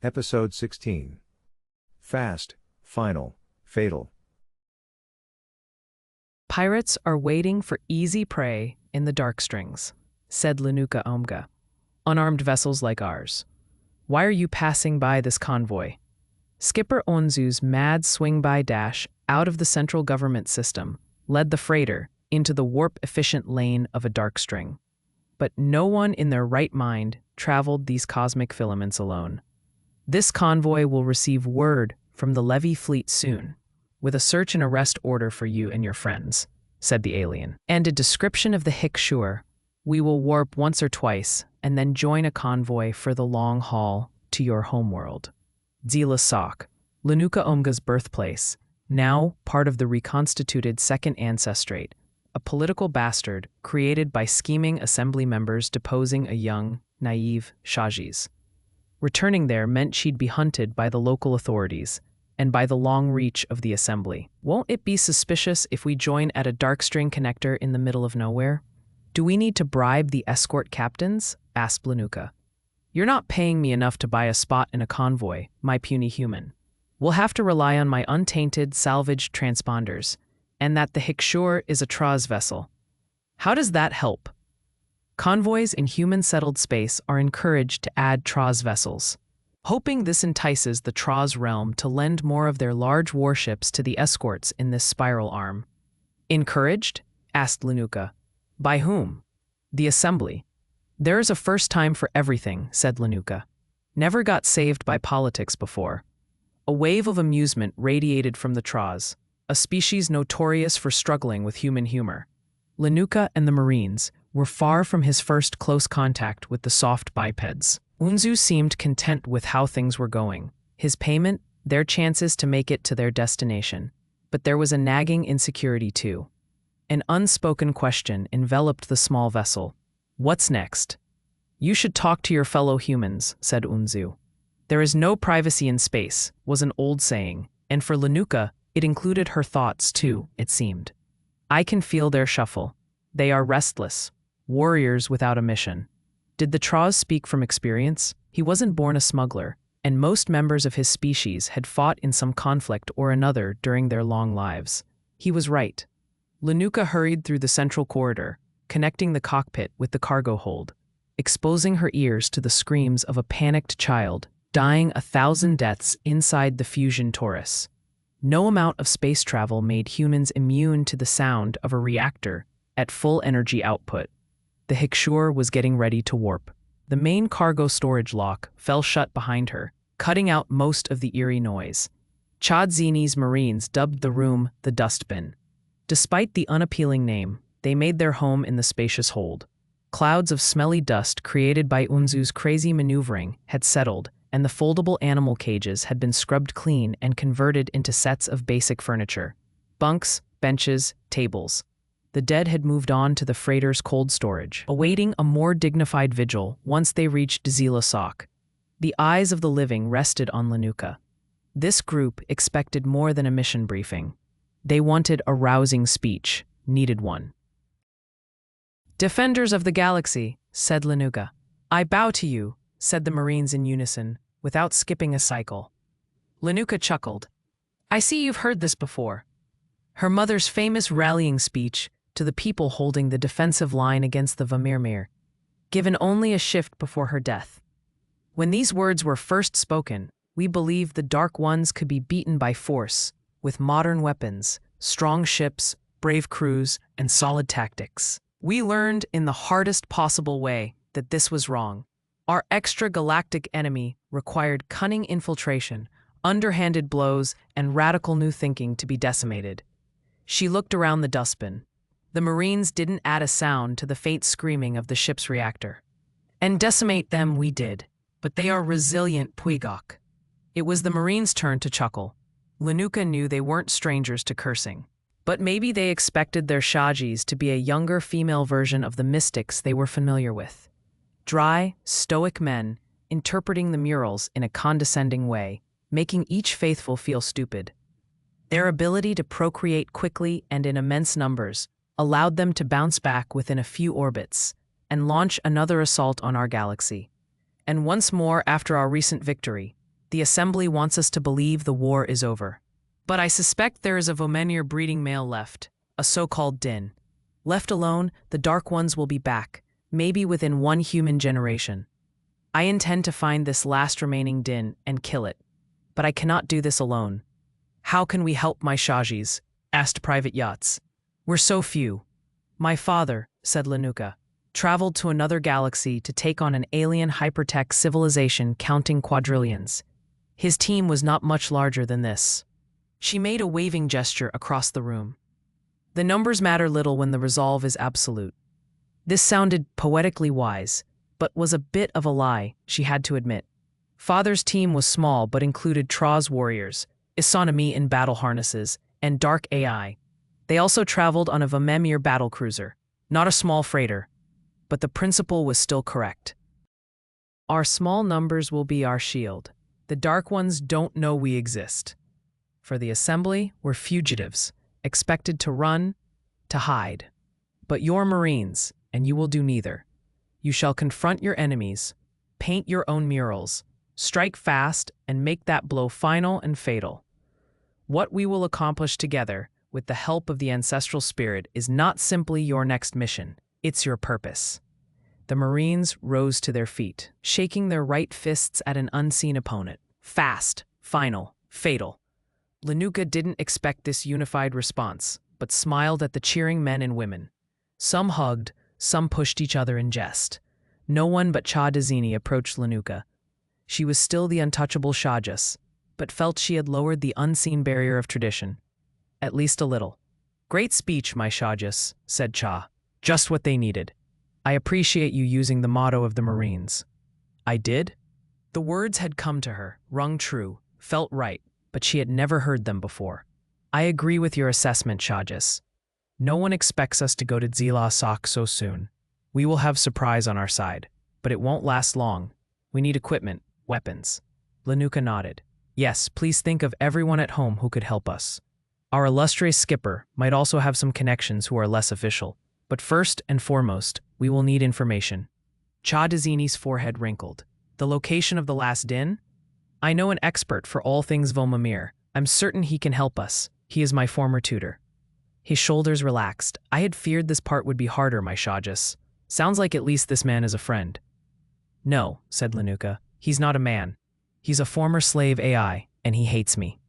Episode 16. Fast, Final, Fatal. Pirates are waiting for easy prey in the dark strings, said Linuka Omga. Unarmed vessels like ours. Why are you passing by this convoy? Skipper Onzu's mad swing-by dash out of the central government system led the freighter into the warp-efficient lane of a dark string. But no one in their right mind traveled these cosmic filaments alone. This convoy will receive word from the Levy fleet soon, with a search and arrest order for you and your friends, said the alien. And a description of the Hicksure. We will warp once or twice, and then join a convoy for the long haul to your homeworld. Zila Sok, Linuka Omga's birthplace, now part of the reconstituted Second Ancestrate, a political bastard created by scheming assembly members deposing a young, naive Shajis. Returning there meant she'd be hunted by the local authorities and by the long reach of the assembly. Won't it be suspicious if we join at a darkstring connector in the middle of nowhere? Do we need to bribe the escort captains? Asked Linuka. You're not paying me enough to buy a spot in a convoy, my puny human. We'll have to rely on my untainted, salvaged transponders, and that the Hicksure is a Traz vessel. How does that help? Convoys in human-settled space are encouraged to add Traz vessels, hoping this entices the Traz realm to lend more of their large warships to the escorts in this spiral arm. Encouraged? Asked Linuka. By whom? The assembly. There is a first time for everything, said Linuka. Never got saved by politics before. A wave of amusement radiated from the Traz, a species notorious for struggling with human humor. Linuka and the Marines were far from his first close contact with the soft bipeds. Unzu seemed content with how things were going. His payment, their chances to make it to their destination. But there was a nagging insecurity too. An unspoken question enveloped the small vessel. What's next? You should talk to your fellow humans, said Unzu. There is no privacy in space, was an old saying, and for Linuka, it included her thoughts too, it seemed. I can feel their shuffle. They are restless. Warriors without a mission. Did the Traz speak from experience? He wasn't born a smuggler, and most members of his species had fought in some conflict or another during their long lives. He was right. Linuka hurried through the central corridor, connecting the cockpit with the cargo hold, exposing her ears to the screams of a panicked child, dying 1,000 deaths inside the fusion torus. No amount of space travel made humans immune to the sound of a reactor at full energy output. The Hicksure was getting ready to warp. The main cargo storage lock fell shut behind her, cutting out most of the eerie noise. Chadzini's Marines dubbed the room the dustbin. Despite the unappealing name, they made their home in the spacious hold. Clouds of smelly dust created by Unzu's crazy maneuvering had settled, and the foldable animal cages had been scrubbed clean and converted into sets of basic furniture. Bunks, benches, tables. The dead had moved on to the freighter's cold storage, awaiting a more dignified vigil once they reached Zila Sok. The eyes of the living rested on Linuka. This group expected more than a mission briefing. They wanted a rousing speech, needed one. Defenders of the galaxy, said Linuka. I bow to you, said the Marines in unison, without skipping a cycle. Linuka chuckled. I see you've heard this before. Her mother's famous rallying speech to the people holding the defensive line against the Vamirmir, given only a shift before her death. When these words were first spoken, we believed the Dark Ones could be beaten by force, with modern weapons, strong ships, brave crews, and solid tactics. We learned in the hardest possible way that this was wrong. Our extra-galactic enemy required cunning infiltration, underhanded blows, and radical new thinking to be decimated. She looked around the dustbin. The Marines didn't add a sound to the faint screaming of the ship's reactor. And decimate them we did, but they are resilient Puigok. It was the Marines' turn to chuckle. Linuka knew they weren't strangers to cursing. But maybe they expected their Shajis to be a younger female version of the mystics they were familiar with. Dry, stoic men, interpreting the murals in a condescending way, making each faithful feel stupid. Their ability to procreate quickly and in immense numbers allowed them to bounce back within a few orbits and launch another assault on our galaxy. And once more after our recent victory, The Assembly wants us to believe the war is over. But I suspect there is a Boehmer breeding male left, a so-called Din. Left alone, the Dark Ones will be back, maybe within 1 human generation. I intend to find this last remaining Din and kill it. But I cannot do this alone. How can we help my Shajis? Asked Private Yachts. We're so few. My father, said Linuka, traveled to another galaxy to take on an alien hypertech civilization counting quadrillions. His team was not much larger than this. She made a waving gesture across the room. The numbers matter little when the resolve is absolute. This sounded poetically wise, but was a bit of a lie, she had to admit. Father's team was small but included Tra's warriors, Isonomy in battle harnesses, and Dark AI. They also traveled on a Boehmer battlecruiser, not a small freighter. But the principle was still correct. Our small numbers will be our shield. The Dark Ones don't know we exist. For the Assembly, we're fugitives, expected to run, to hide. But you're Marines, and you will do neither. You shall confront your enemies, paint your own murals, strike fast, and make that blow final and fatal. What we will accomplish together, with the help of the ancestral spirit, is not simply your next mission, it's your purpose. The Marines rose to their feet, shaking their right fists at an unseen opponent. Fast, final, fatal. Linuka didn't expect this unified response, but smiled at the cheering men and women. Some hugged, some pushed each other in jest. No one but Cha Dazini approached Linuka. She was still the untouchable Shajas, but felt she had lowered the unseen barrier of tradition. At least a little. Great speech, my Shajas, said Cha. Just what they needed. I appreciate you using the motto of the Marines. I did? The words had come to her, rung true, felt right, but she had never heard them before. I agree with your assessment, Shajas. No one expects us to go to Zila Sok so soon. We will have surprise on our side, but it won't last long. We need equipment, weapons. Linuka nodded. Yes, please think of everyone at home who could help us. Our illustrious skipper might also have some connections who are less official. But first and foremost, we will need information. Cha Dazini's forehead wrinkled. The location of the last Din? I know an expert for all things Boehmer. I'm certain he can help us. He is my former tutor. His shoulders relaxed. I had feared this part would be harder, my Shajas. Sounds like at least this man is a friend. No, said Linuka. He's not a man. He's a former slave AI, and he hates me.